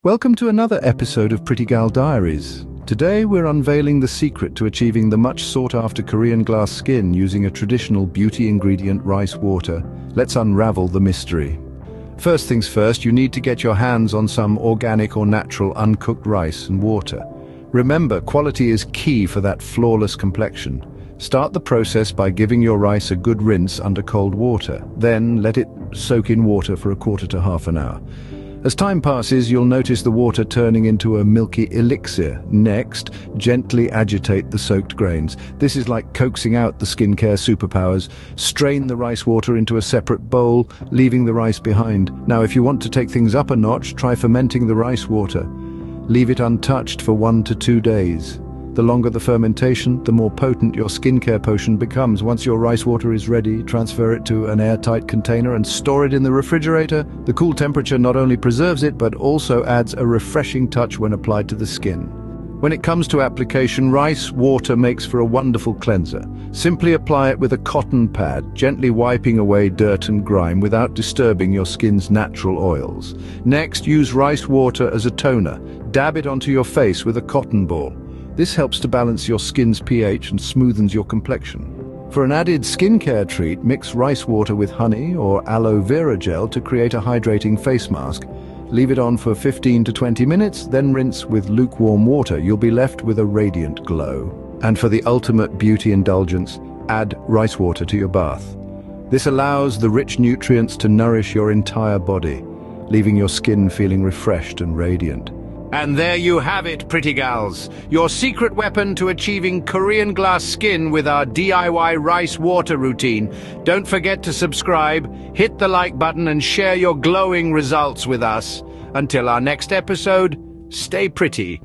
Welcome to another episode of Pretty Gal Diaries. Today we're unveiling the secret to achieving the much sought-after Korean glass skin using a traditional beauty ingredient, rice water. Let's unravel the mystery. First things first, you need to get your hands on some organic or natural uncooked rice and water. Remember, quality is key for that flawless complexion. Start the process by giving your rice a good rinse under cold water. Then let it soak in water for a quarter to half an hour. As time passes, you'll notice the water turning into a milky elixir. Next, gently agitate the soaked grains. This is like coaxing out the skincare superpowers. Strain the rice water into a separate bowl, leaving the rice behind. Now, if you want to take things up a notch, try fermenting the rice water. Leave it untouched for 1 to 2 days. The longer the fermentation, the more potent your skincare potion becomes. Once your rice water is ready, transfer it to an airtight container and store it in the refrigerator. The cool temperature not only preserves it, but also adds a refreshing touch when applied to the skin. When it comes to application, rice water makes for a wonderful cleanser. Simply apply it with a cotton pad, gently wiping away dirt and grime without disturbing your skin's natural oils. Next, use rice water as a toner. Dab it onto your face with a cotton ball. This helps to balance your skin's pH and smoothens your complexion. For an added skincare treat, mix rice water with honey or aloe vera gel to create a hydrating face mask. Leave it on for 15 to 20 minutes, then rinse with lukewarm water. You'll be left with a radiant glow. And for the ultimate beauty indulgence, add rice water to your bath. This allows the rich nutrients to nourish your entire body, leaving your skin feeling refreshed and radiant. And there you have it, pretty gals. Your secret weapon to achieving Korean glass skin with our DIY rice water routine. Don't forget to subscribe, hit the like button and share your glowing results with us. Until our next episode, stay pretty.